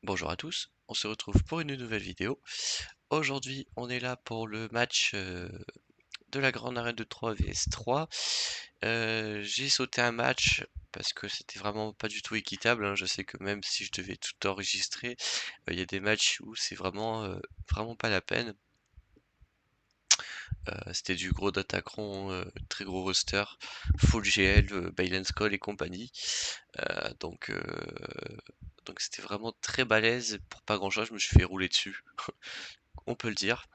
Bonjour à tous, on se retrouve pour une nouvelle vidéo. Aujourd'hui, on est là pour le match de la Grande Arène de 3 vs 3. J'ai sauté un match parce que c'était vraiment pas du tout équitable, hein. Je sais que même si je devais tout enregistrer, il y a des matchs où c'est vraiment pas la peine. C'était du gros Datacron, très gros roster, full GL, Balance Call et compagnie. Euh, donc euh, donc c'était vraiment très balèze pour pas grand chose, je me suis fait rouler dessus, on peut le dire.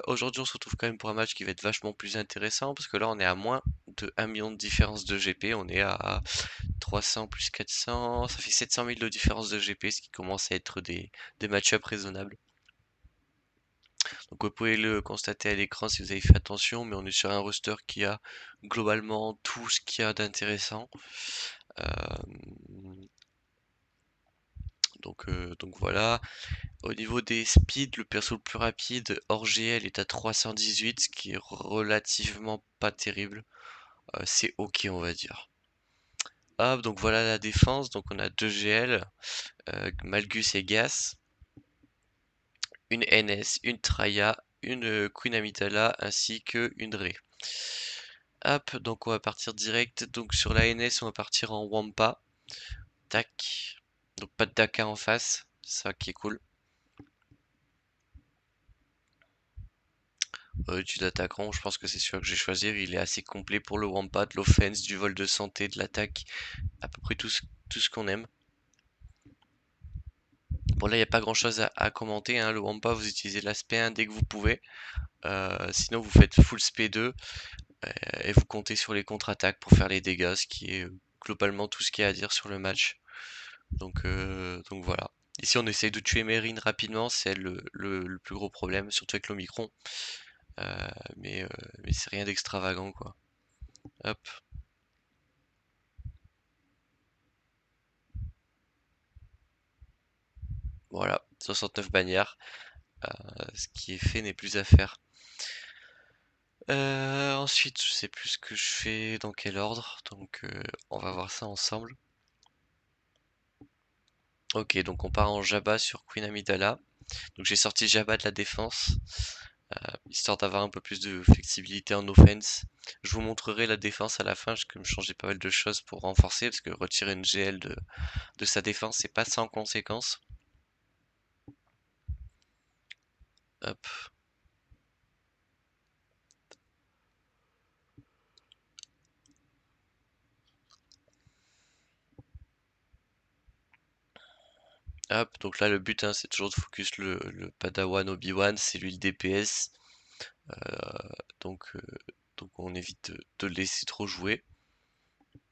Aujourd'hui, on se retrouve quand même pour un match qui va être vachement plus intéressant parce que là, on est à moins de 1 million de différence de GP. On est à 300 plus 400, ça fait 700 000 de différence de GP, ce qui commence à être des match-ups raisonnables. Donc, vous pouvez le constater à l'écran si vous avez fait attention, mais on est sur un roster qui a globalement tout ce qu'il y a d'intéressant. Euh, donc voilà. Au niveau des speeds, le perso le plus rapide hors GL est à 318, ce qui est relativement pas terrible. C'est ok, on va dire. Hop, donc voilà la défense. Donc on a deux GL, Malgus et Gas, une NS, une Traya, une Queen Amidala ainsi que une Rey. Hop, donc on va partir direct. Donc sur la NS, on va partir en Wampa. Tac. Donc pas de Daka en face, ça qui est cool. Du d'attaquant, je pense que c'est sûr que je vais choisir. Il est assez complet pour le Wampa, de l'offense, du vol de santé, de l'attaque, à peu près tout ce qu'on aime. Bon là, il n'y a pas grand chose à commenter, hein. Le Wampa, vous utilisez l'aspect 1 dès que vous pouvez. Sinon, vous faites full SP2 et vous comptez sur les contre-attaques pour faire les dégâts, ce qui est globalement tout ce qu'il y a à dire sur le match. Donc voilà. Ici, on essaye de tuer Mérine rapidement, c'est le plus gros problème, surtout avec l'Omicron. Euh, mais c'est rien d'extravagant, quoi. Hop. Voilà, 69 bannières. Ce qui est fait n'est plus à faire. Ensuite, je sais plus ce que je fais, dans quel ordre, donc on va voir ça ensemble. Ok, donc on part en Jabba sur Queen Amidala. Donc j'ai sorti Jabba de la défense, histoire d'avoir un peu plus de flexibilité en offense. Je vous montrerai la défense à la fin, je vais me changer pas mal de choses pour renforcer, parce que retirer une GL de sa défense, c'est pas sans conséquence. Hop. Hop, donc là le but, hein, c'est toujours de focus le Padawan Obi-Wan, c'est lui le DPS. Donc, euh, donc on évite de le laisser trop jouer.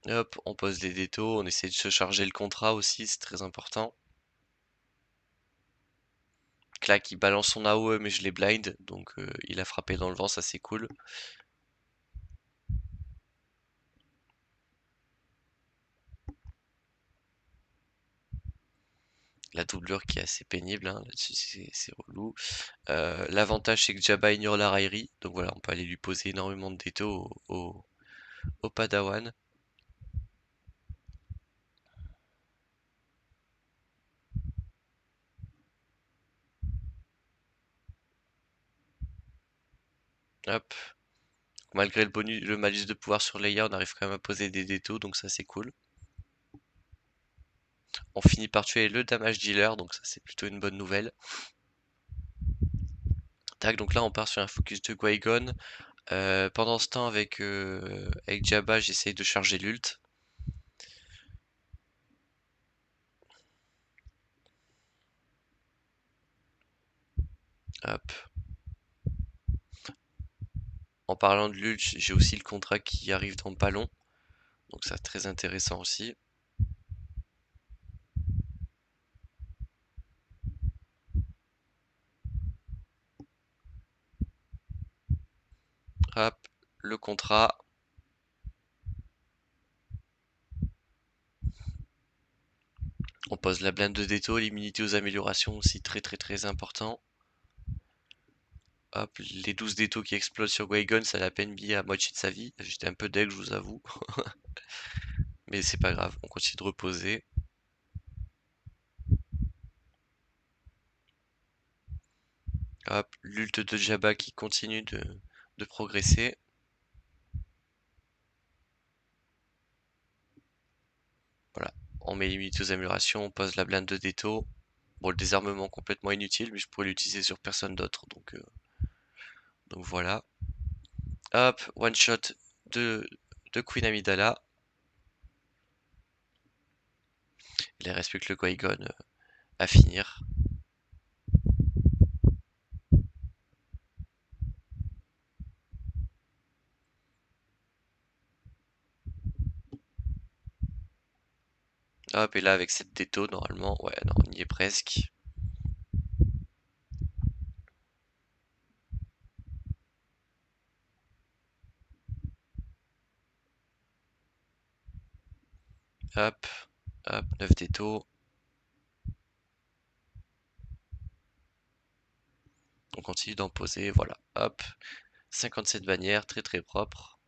Hop, on pose les détos, on essaie de se charger le contrat aussi, c'est très important. Clac, il balance son AOE mais je l'ai blind, donc il a frappé dans le vent, ça c'est cool. La doublure qui est assez pénible, hein, là-dessus c'est relou. L'avantage c'est que Jabba ignore la raillerie, donc voilà, on peut aller lui poser énormément de détos au Padawan. Hop, malgré le bonus, le malus de pouvoir sur Leia, on arrive quand même à poser des détos, donc ça c'est cool. On finit par tuer le damage dealer, donc ça c'est plutôt une bonne nouvelle. Tac, donc là on part sur un focus de Qui-Gon. Pendant ce temps avec Jabba j'essaye de charger l'ult. Hop. En parlant de l'ult, j'ai aussi le contrat qui arrive dans pas long. Donc ça très intéressant aussi. Hop, le contrat. On pose la blinde de déto, l'immunité aux améliorations aussi très important. Hop, les 12 détos qui explosent sur Qui-Gon, ça l'a peine mis à moitié de sa vie. J'étais un peu deg, je vous avoue. Mais c'est pas grave, on continue de reposer. Hop, l'ult de Jabba qui continue de progresser. Voilà, on met limite aux améliorations, on pose la blinde de Déto. Bon, le désarmement complètement inutile, mais je pourrais l'utiliser sur personne d'autre, donc voilà. Hop, one shot de Queen Amidala. Il reste plus que le Qui-Gon à finir. Hop, et là avec cette Déto, normalement, ouais, non, on y est presque. Hop, hop, 9 Déto. On continue d'en poser, voilà, hop. 57 bannières, très très propre.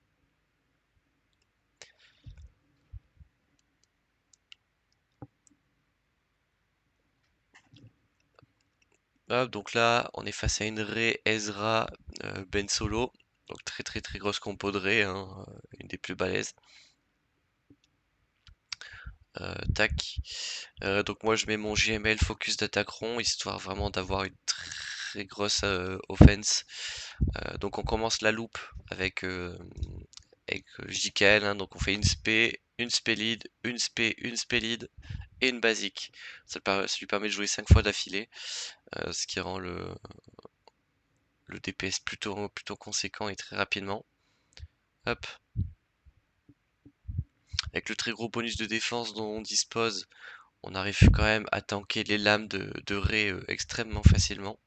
Hop, donc là, on est face à une Rey, Ezra, Ben Solo. Donc très très très grosse compo de Rey, hein, une des plus balèzes. Tac. Donc moi je mets mon GML focus d'attaqueron, histoire vraiment d'avoir une très grosse offense. Donc on commence la loupe avec JKL, hein, donc on fait une spé lead, une spé lead et une basique. Ça lui permet de jouer 5 fois d'affilée, ce qui rend le DPS plutôt conséquent et très rapidement. Hop. Avec le très gros bonus de défense dont on dispose, on arrive quand même à tanker les lames de Rey extrêmement facilement.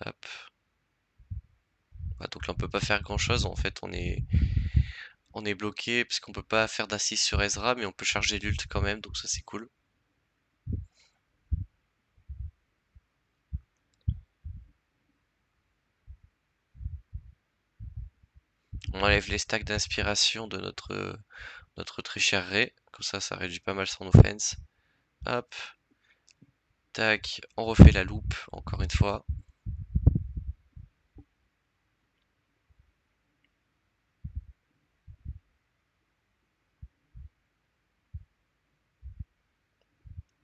Hop. Voilà, donc là on peut pas faire grand chose, en fait on est bloqué puisqu'on peut pas faire d'assist sur Ezra, mais on peut charger l'ult quand même, donc ça c'est cool. On enlève les stacks d'inspiration de notre très cher Rey, comme ça réduit pas mal son offense. Hop, tac, on refait la loupe encore une fois.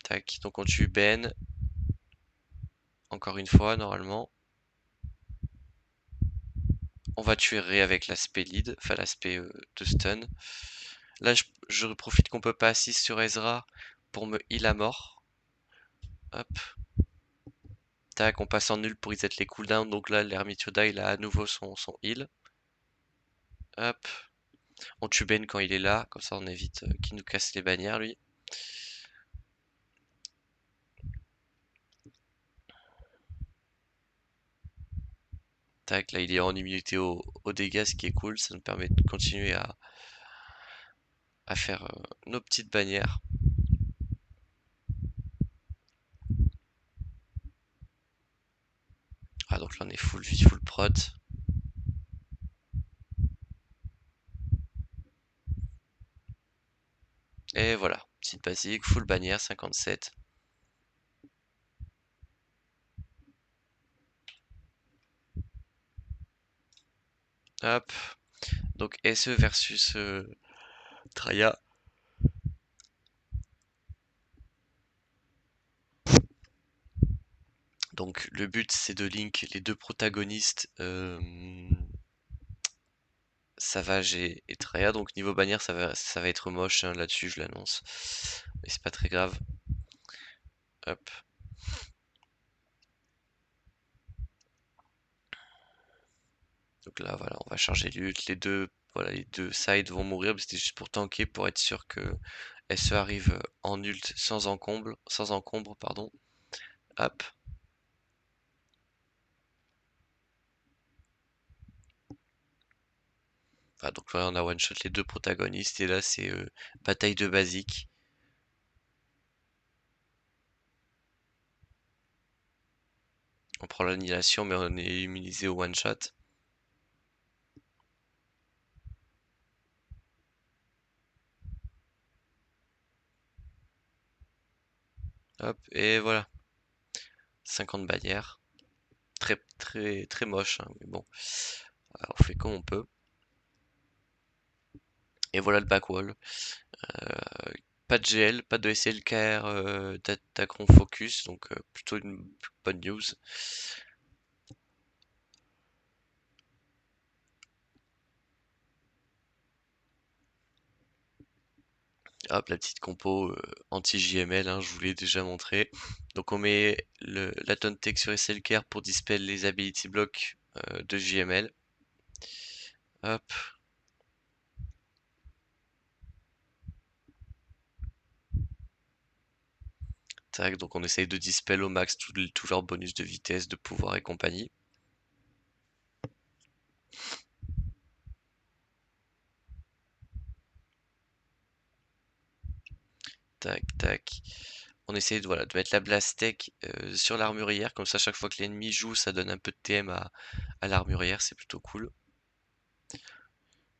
Tac, donc on tue Ben, encore une fois normalement. On va tuer Rey avec l'aspect lead, enfin l'aspect de stun. Là je profite qu'on peut pas assist sur Ezra pour me heal à mort. Hop. Tac, on passe en nul pour reset les cooldowns, donc là l'Hermite Yoda il a à nouveau son heal. Hop. On tue Ben quand il est là, comme ça on évite qu'il nous casse les bannières lui. Tac, là il est en immunité aux dégâts, ce qui est cool, ça nous permet de continuer à faire nos petites bannières. Ah donc là on est full vie, full prot. Et voilà, petite basique, full bannière, 57. Hop, donc SE versus Traya. Donc le but c'est de link les deux protagonistes Savage et Traya. Donc niveau bannière ça va être moche, hein, là-dessus je l'annonce. Mais c'est pas très grave. Hop. Donc là voilà, on va charger l'ult. Voilà, les deux sides vont mourir, mais c'était juste pour tanker, pour être sûr que SE arrive en ult sans encombre, pardon. Hop. Voilà, donc là on a one shot les deux protagonistes et là c'est bataille de basique. On prend l'annihilation mais on est immunisé au one shot. Hop, et voilà. 50 bannières. Très très très moche, hein, mais bon, on fait comme on peut. Et voilà le backwall. Pas de GL, pas de SLKR d'Acron Focus, donc plutôt une bonne news. Hop, la petite compo anti-JML, hein, je vous l'ai déjà montré. Donc on met la Tontech sur SLKR pour dispel les ability blocks de JML. Hop. Tac, donc on essaye de dispel au max tous leurs bonus de vitesse, de pouvoir et compagnie. Tac, tac. On essaye de, voilà, de mettre la Blastech sur l'armurière, comme ça chaque fois que l'ennemi joue, ça donne un peu de TM à l'armurière, c'est plutôt cool.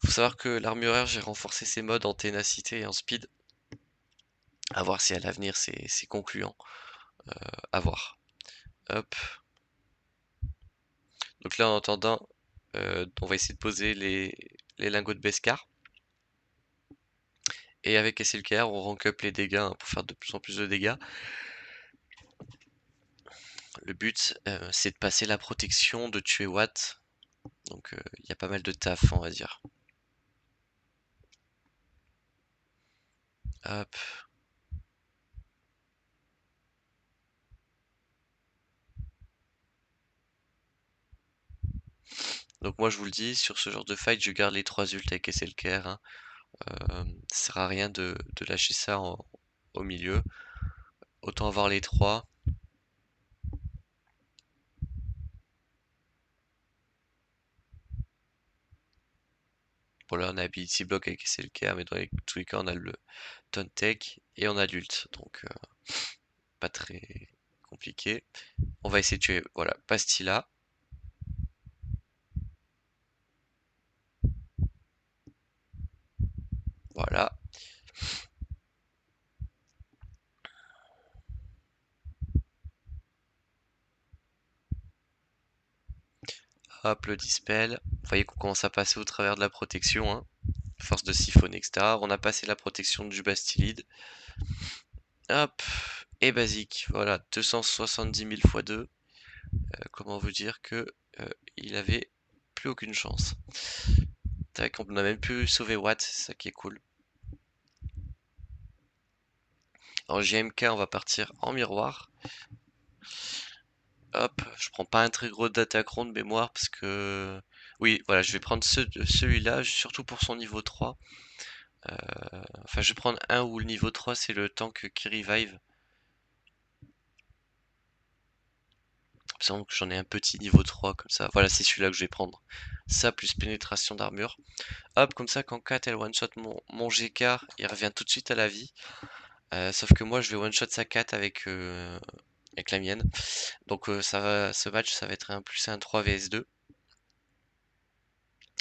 Faut savoir que l'armurière, j'ai renforcé ses modes en ténacité et en speed. À voir si à l'avenir c'est concluant. À voir. Hop. Donc là en attendant, on va essayer de poser les lingots de Beskar. Et avec SLKR, on rank up les dégâts hein, pour faire de plus en plus de dégâts. Le but, c'est de passer la protection, de tuer Watt. Donc il y a pas mal de taf, on va dire. Hop. Donc moi je vous le dis, sur ce genre de fight, je garde les 3 ults avec SLKR. Hein. Ça sert à rien de lâcher ça au milieu. Autant avoir les 3. Bon là on a Ability Block avec SLKR, mais dans tous les cas on a le Tontech et on a l'ult. Donc pas très compliqué. On va essayer de tuer, voilà, Pastilla. Voilà. Hop, le dispel. Vous voyez qu'on commence à passer au travers de la protection, hein. Force de siphonner, etc. On a passé la protection du Bastillide. Hop, et basique. Voilà, 270 000 x 2. Comment vous dire que il avait plus aucune chance. Tac, on a même pu sauver Watt, c'est ça qui est cool. En JMK, on va partir en miroir. Hop, je prends pas un très gros datacron de mémoire parce que... Oui, voilà, je vais prendre celui-là, surtout pour son niveau 3. Enfin, je vais prendre un où le niveau 3 c'est le tank qui revive. Il me semble que j'en ai un petit niveau 3 comme ça. Voilà, c'est celui-là que je vais prendre. Ça plus pénétration d'armure. Hop, comme ça, quand Kat elle one-shot mon GK, il revient tout de suite à la vie. Sauf que moi, je vais one-shot sa Kat avec la mienne. Donc ce match, ça va être un plus un 3 vs 2.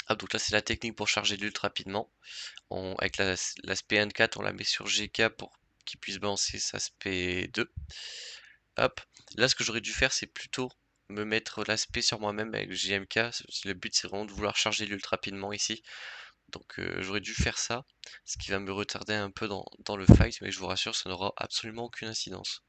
Hop, donc là, c'est la technique pour charger l'ult rapidement. Avec la SP1-4, on la met sur GK pour qu'il puisse balancer sa SP2. Hop, là, ce que j'aurais dû faire, c'est plutôt me mettre l'aspect sur moi-même avec le JMK. Le but, c'est vraiment de vouloir charger l'ult rapidement ici. Donc j'aurais dû faire ça, ce qui va me retarder un peu dans le fight, mais je vous rassure, ça n'aura absolument aucune incidence.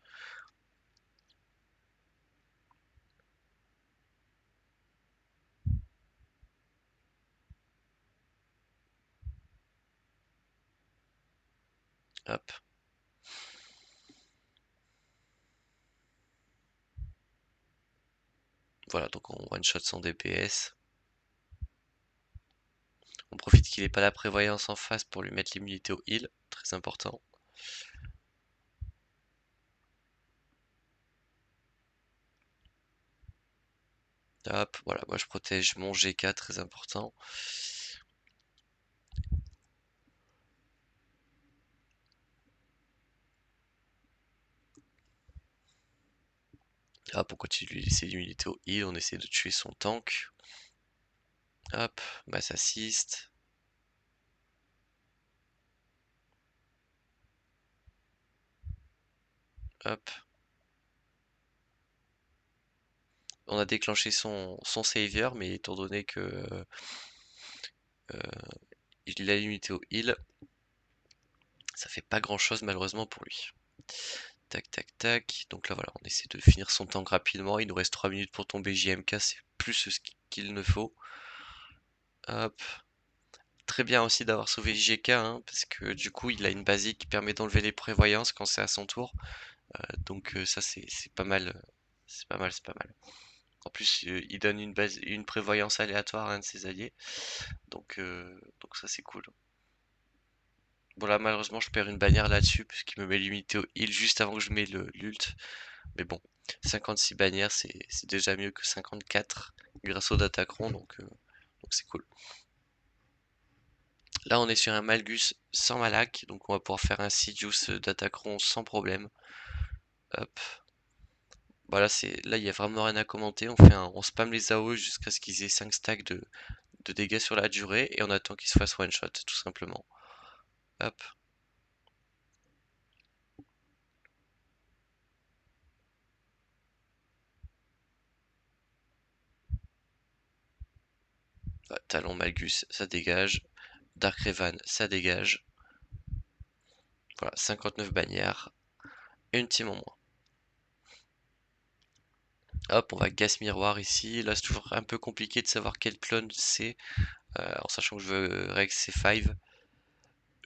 Hop. Voilà, donc on one-shot son DPS. On profite qu'il n'ait pas la prévoyance en face pour lui mettre l'immunité au heal, très important. Hop, voilà, moi je protège mon GK, très important. Hop, on continue de lui laisser l'immunité au heal, on essaie de tuer son tank. Hop, mass assist. Hop. on a déclenché son savior, mais étant donné que il est limité au heal, ça fait pas grand chose malheureusement pour lui. Tac tac tac. Donc là voilà, on essaie de finir son tank rapidement. Il nous reste 3 minutes pour tomber JMK, c'est plus ce qu'il ne faut. Hop. Très bien aussi d'avoir sauvé JK, hein, parce que du coup il a une basique qui permet d'enlever les prévoyances quand c'est à son tour. Donc ça c'est pas mal. C'est pas mal, c'est pas mal. En plus, il donne une prévoyance aléatoire à un de ses alliés. Donc ça c'est cool. Bon là malheureusement je perds une bannière là-dessus puisqu'il me met limité au heal juste avant que je mets l'ult. Mais bon, 56 bannières c'est déjà mieux que 54 grâce au Datacron donc c'est cool. Là on est sur un Malgus sans Malak, donc on va pouvoir faire un Sidious Datacron sans problème. Hop. Voilà, là il y a vraiment rien à commenter. On spam les AOE jusqu'à ce qu'ils aient 5 stacks de dégâts sur la durée et on attend qu'ils se fassent one shot tout simplement. Hop. Talon Malgus, ça dégage. Dark Revan, ça dégage. Voilà, 59 bannières. Et une team en moins. Hop, on va Gas Miroir ici. Là, c'est toujours un peu compliqué de savoir quel clone c'est. En sachant que je veux Rex C5.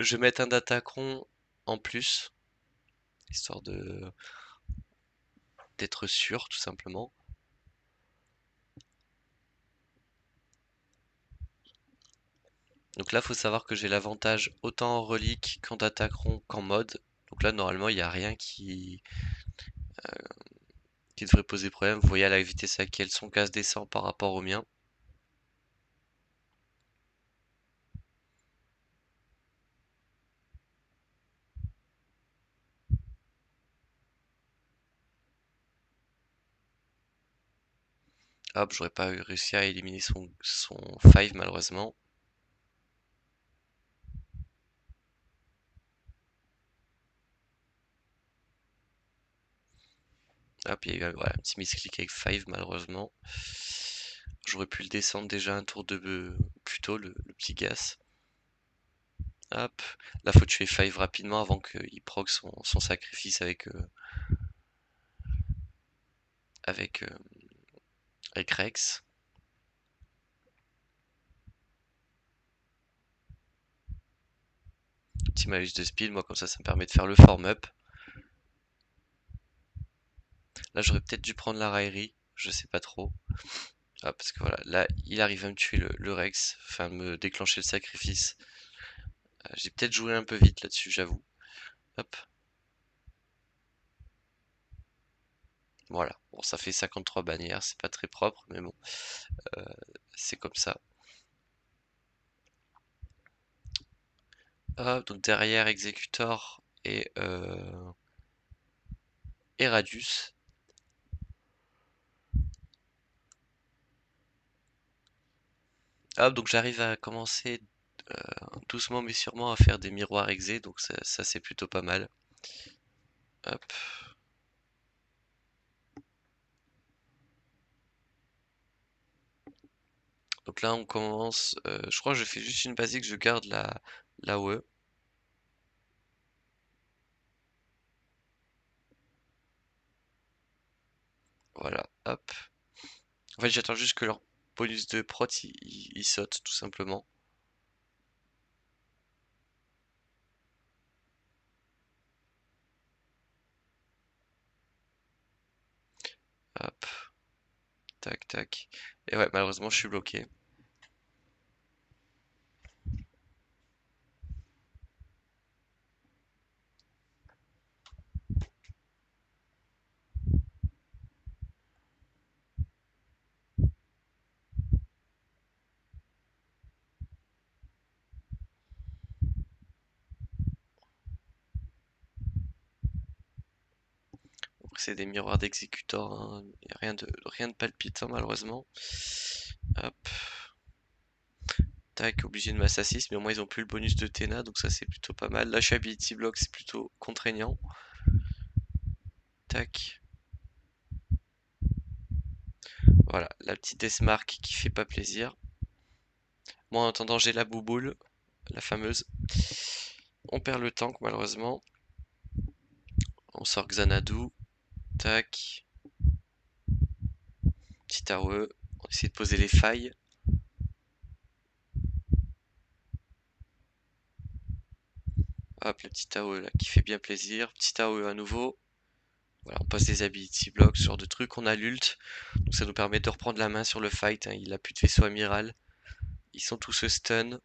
Je vais mettre un Datacron en plus. Histoire d'être sûr, tout simplement. Donc là, faut savoir que j'ai l'avantage autant en relique qu'en Datacron qu'en mode. Donc là, normalement, il n'y a rien qui devrait poser problème. Vous voyez à la vitesse à laquelle son gaz descend par rapport au mien. Hop, j'aurais pas réussi à éliminer son 5 malheureusement. Hop, il y a eu voilà, un petit misclick avec 5 malheureusement. J'aurais pu le descendre déjà un tour de plus tôt, le petit gas. Hop, là faut tuer 5 rapidement avant qu'il proc son sacrifice avec, euh, avec Rex. Petit malus de speed, moi comme ça me permet de faire le form up. Là j'aurais peut-être dû prendre la raillerie, je sais pas trop. Ah, parce que voilà, là il arrive à me tuer le Rex, enfin me déclencher le sacrifice. J'ai peut-être joué un peu vite là-dessus, j'avoue. Hop. Voilà. Bon, ça fait 53 bannières, c'est pas très propre, mais bon, euh, c'est comme ça. Hop, donc derrière Executor et Radius. Hop, donc j'arrive à commencer doucement mais sûrement à faire des miroirs exé, donc ça c'est plutôt pas mal. Hop. Donc là on commence, je crois que je fais juste une basique, je garde la OE. Voilà, hop. En fait j'attends juste que leur bonus de prot il saute tout simplement. Hop, tac tac. Et ouais, malheureusement je suis bloqué. C'est des miroirs d'exécuteur, hein. Y a rien de palpitant malheureusement. Hop, tac, obligé de m'assassin, mais au moins ils ont plus le bonus de Tena, donc ça c'est plutôt pas mal. Là je suis ability block, c'est plutôt contraignant. Tac. Voilà, la petite Deathmark qui fait pas plaisir. Moi en attendant j'ai la bouboule, la fameuse. On perd le tank malheureusement. On sort Xanadu. Tac. Petit AOE. On essaie de poser les failles. Hop, le petit AOE là qui fait bien plaisir. Petit AOE à nouveau. Voilà, on passe des ability blocks, ce genre de truc. On a l'ult. Donc ça nous permet de reprendre la main sur le fight, hein. Il a plus de vaisseau amiral. Ils sont tous stun.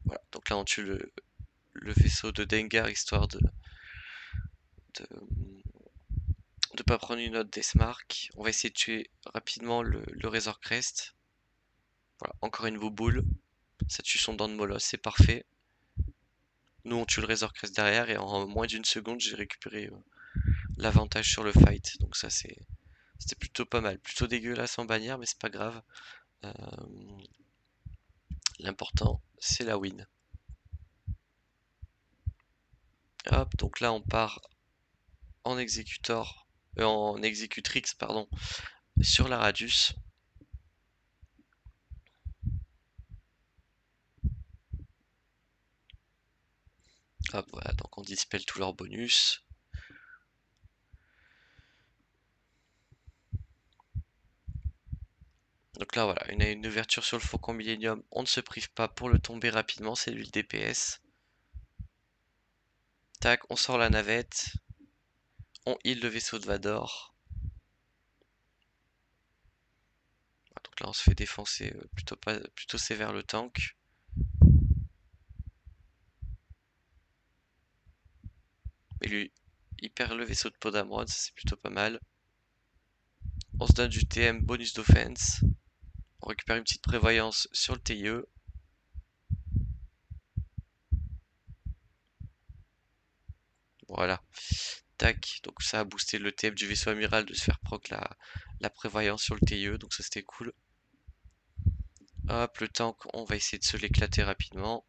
Voilà, donc là on tue le vaisseau de Dengar histoire de, de pas prendre une autre Deathmark. On va essayer de tuer rapidement le Razor Crest. Voilà, encore une bouboule. Ça tue son dent de molosse, c'est parfait. Nous on tue le Razor Crest derrière et en moins d'une seconde j'ai récupéré l'avantage sur le fight. Donc ça c'était plutôt pas mal. Plutôt dégueulasse en bannière mais c'est pas grave. Euh, L'important c'est la win. Hop, donc là on part en exécutor, en exécutrix pardon, sur la Radius. Hop, voilà, donc on dispelle tous leurs bonus. Donc là voilà, une ouverture sur le Faucon Millennium, on ne se prive pas pour le tomber rapidement, c'est lui le DPS. Tac, on sort la navette. On heal le vaisseau de Vador. Donc là on se fait défoncer plutôt sévère le tank. Mais lui, il perd le vaisseau de Podamron, ça c'est plutôt pas mal. On se donne du TM bonus d'offense. On récupère une petite prévoyance sur le TIE. Voilà. Tac, donc ça a boosté le TM du vaisseau amiral de se faire proc la prévoyance sur le TIE, donc ça c'était cool. Hop, le tank, on va essayer de se l'éclater rapidement.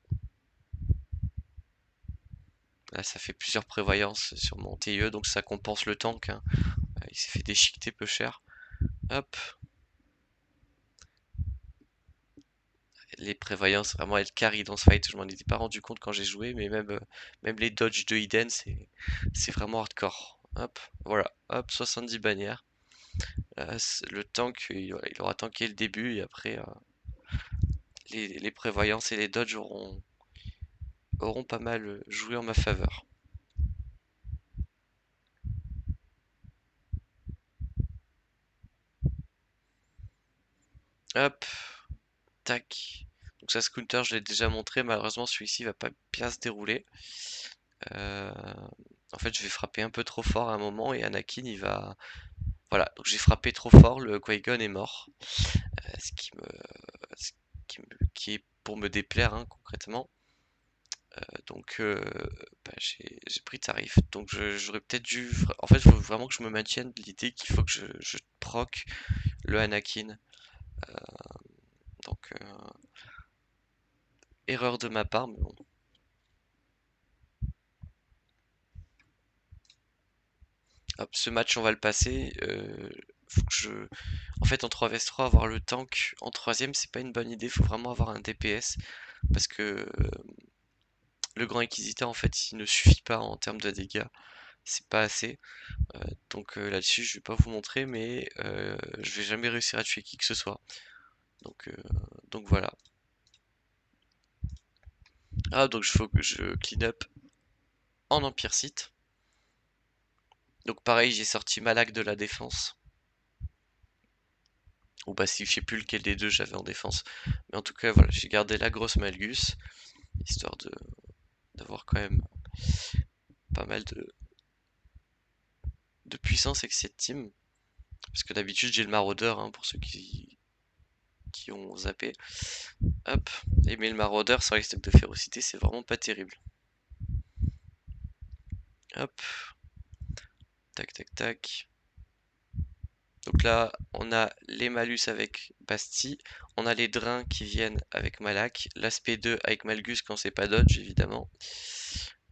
Là, ça fait plusieurs prévoyances sur mon TIE, donc ça compense le tank, hein. Il s'est fait déchiqueter peu cher. Hop. Les prévoyances, vraiment, elles carry dans ce fight. Je m'en étais pas rendu compte quand j'ai joué, mais même les dodges de Eden, c'est vraiment hardcore. Hop, voilà. Hop, 70 bannières. Le tank, il aura tanké le début, et après, les prévoyances et les dodges auront pas mal joué en ma faveur. Hop, tac. Donc ça, Scooter, je l'ai déjà montré. Malheureusement, celui-ci va pas bien se dérouler. Euh, En fait, je vais frapper un peu trop fort à un moment et Anakin, il va... Voilà, donc j'ai frappé trop fort, le Qui-Gon est mort. Ce ce qui est pour me déplaire, hein, concrètement. Donc, bah, j'ai pris tarif. Donc, j'aurais peut-être dû... En fait, il faut vraiment que je me maintienne l'idée qu'il faut que je proc le Anakin. Euh, donc, erreur de ma part, mais bon. Hop, ce match, on va le passer. Faut que je... En fait, en 3vs3, avoir le tank en troisième, c'est pas une bonne idée. Faut vraiment avoir un DPS. Parce que le Grand Inquisiteur, en fait, il ne suffit pas en termes de dégâts. C'est pas assez. Donc là-dessus, je vais pas vous montrer, mais je vais jamais réussir à tuer qui que ce soit. Donc, euh, donc voilà. Ah, donc il faut que je clean up en Empire Site. Donc pareil, j'ai sorti Malak de la défense. Ou bah si je sais plus lequel des deux j'avais en défense. Mais en tout cas, voilà, j'ai gardé la grosse Malgus, histoire d'avoir quand même pas mal de puissance avec cette team. Parce que d'habitude j'ai le maraudeur, hein, pour ceux qui ont zappé. Hop. Et mais le maraudeur sans les stocks de férocité, c'est vraiment pas terrible. Hop. Tac, tac, tac. Donc là, on a les malus avec Basti, on a les drains qui viennent avec Malak, l'aspect 2 avec Malgus quand c'est pas dodge évidemment.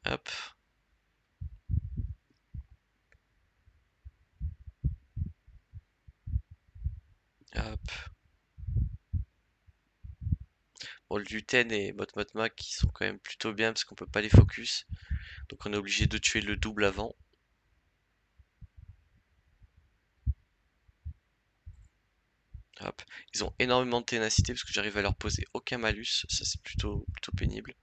Hop. Hop. Bon, le Luten et Motmotma qui sont quand même plutôt bien parce qu'on peut pas les focus. Donc on est obligé de tuer le double avant. Hop. Ils ont énormément de ténacité parce que j'arrive à leur poser aucun malus. Ça c'est plutôt pénible.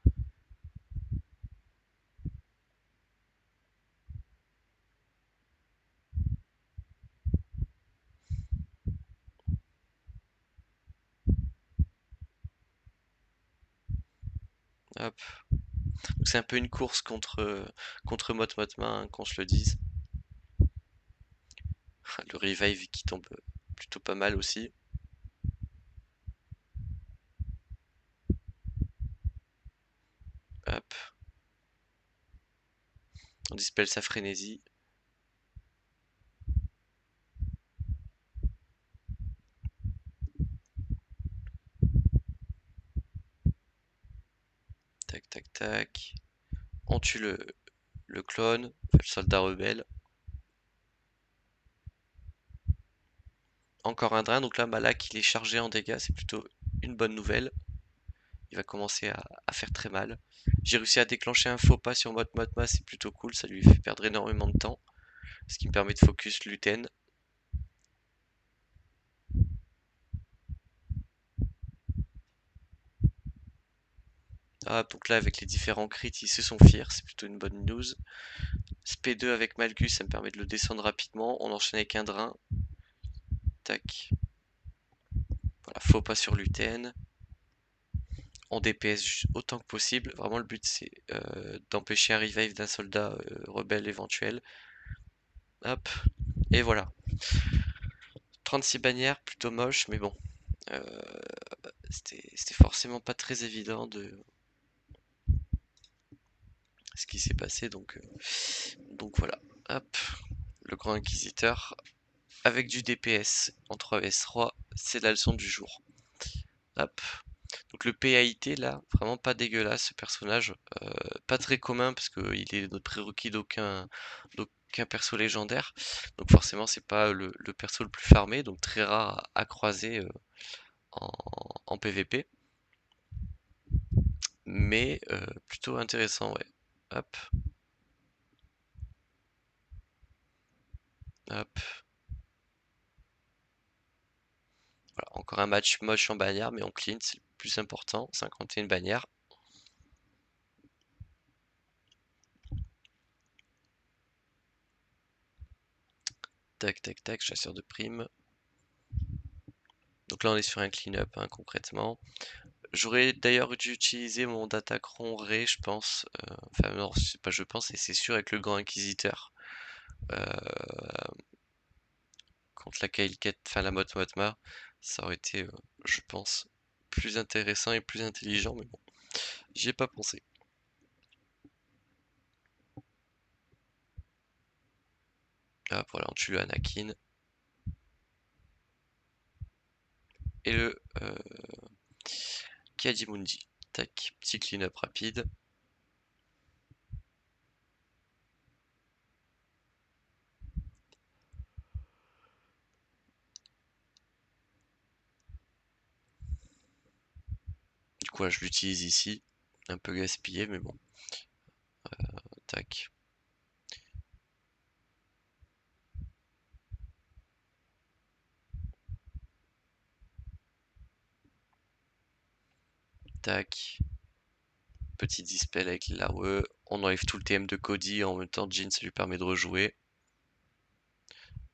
Hop. Donc c'est un peu une course contre Motmotma, hein, qu'on se le dise. Le revive qui tombe plutôt pas mal aussi. Hop. On dispelle sa frénésie. Tac, tac, tac. On tue le clone, enfin, le soldat rebelle. Encore un drain, donc là Malak il est chargé en dégâts, c'est plutôt une bonne nouvelle. Il va commencer à faire très mal. J'ai réussi à déclencher un faux pas sur Motmotma, c'est plutôt cool, ça lui fait perdre énormément de temps. Ce qui me permet de focus Luten. Ah, donc là avec les différents crits ils se sont fiers, c'est plutôt une bonne news. SP2 avec Malgus, ça me permet de le descendre rapidement. On enchaîne avec un drain. Tac. Voilà, faux pas sur Luten. On DPS autant que possible. Vraiment, le but c'est d'empêcher un revive d'un soldat rebelle éventuel. Hop, et voilà. 36 bannières, plutôt moche, mais bon. Euh, c'était forcément pas très évident de ce qui s'est passé, donc voilà. Hop, le grand inquisiteur avec du DPS en 3vs3, c'est la leçon du jour. Hop. Donc le PAIT là, vraiment pas dégueulasse ce personnage, pas très commun parce qu'il est notre prérequis d'aucun perso légendaire, donc forcément c'est pas le perso le plus farmé, donc très rare à croiser en, en PvP, mais plutôt intéressant, ouais. Hop, hop, voilà, encore un match moche en bannière, mais on clean, c'est le plus important, 51 bannières. Tac, tac, tac, chasseur de primes. Donc là on est sur un clean-up, hein, concrètement. J'aurais d'ailleurs dû utiliser mon Datacron Ray, je pense. Enfin, non, c'est pas je pense, et c'est sûr, avec le Grand Inquisiteur. euh, Contre la Kailket, enfin la Motma. Ça aurait été, je pense, plus intéressant et plus intelligent, mais bon, j'y ai pas pensé. Ah, voilà, on tue le Anakin. Et le Kiadimundi. Tac, petit clean-up rapide. Du coup, là, je l'utilise ici. Un peu gaspillé, mais bon. Tac, tac. Petit dispel avec l'AOE. On enlève tout le TM de Cody. En même temps, Jin, ça lui permet de rejouer.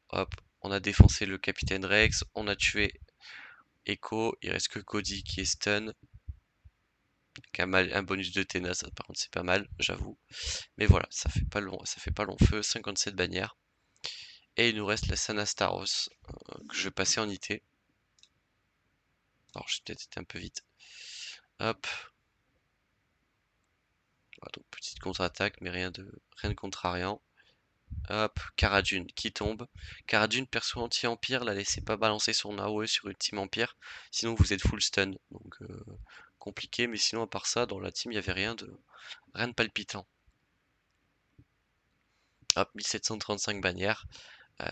Hop, on a défoncé le capitaine Rex. On a tué Echo. Il reste que Cody qui est stun. Avec un bonus de Téna, ça par contre c'est pas mal, j'avoue. Mais voilà, ça fait pas long feu. 57 bannières. Et il nous reste la Sanastaros que je vais passer en IT. Alors j'ai peut-être été un peu vite. Hop. Voilà, donc petite contre-attaque, mais rien de contrariant. Hop, Cara Dune qui tombe. Cara Dune, perso anti-empire, la laissez pas balancer son AOE sur une team empire, sinon vous êtes full stun. Donc compliqué, mais sinon à part ça, dans la team il y avait rien de palpitant. Hop, 1735 bannières.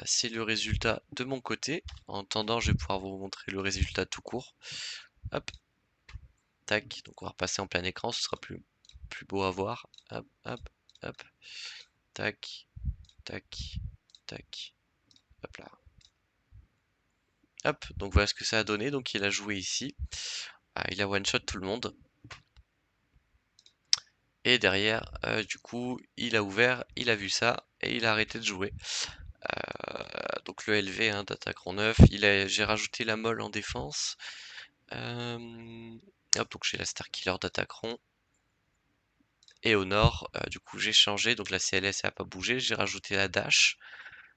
c'est le résultat de mon côté. En attendant, je vais pouvoir vous montrer le résultat tout court. Hop, tac. Donc on va repasser en plein écran, ce sera plus beau à voir. Hop, hop, hop. Tac, tac, tac. Hop là. Hop, donc voilà ce que ça a donné. Donc il a joué ici. Il a one shot tout le monde. Et derrière, du coup, il a ouvert, il a vu ça et il a arrêté de jouer. Donc le LV hein, d'Attaquant 9, j'ai rajouté la molle en défense. Hop, donc j'ai la Star Killer d'Attaquant. Et au nord, du coup j'ai changé, donc la CLS n'a pas bougé, j'ai rajouté la Dash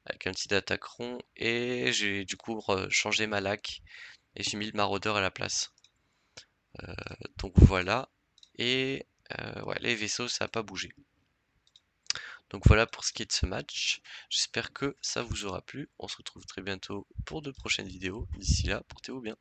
avec un petit Datacron et j'ai du coup changé ma lac et j'ai mis le Maraudeur à la place. Donc voilà, et ouais, les vaisseaux ça n'a pas bougé. Donc voilà pour ce qui est de ce match. J'espère que ça vous aura plu. On se retrouve très bientôt pour de prochaines vidéos. D'ici là, portez-vous bien.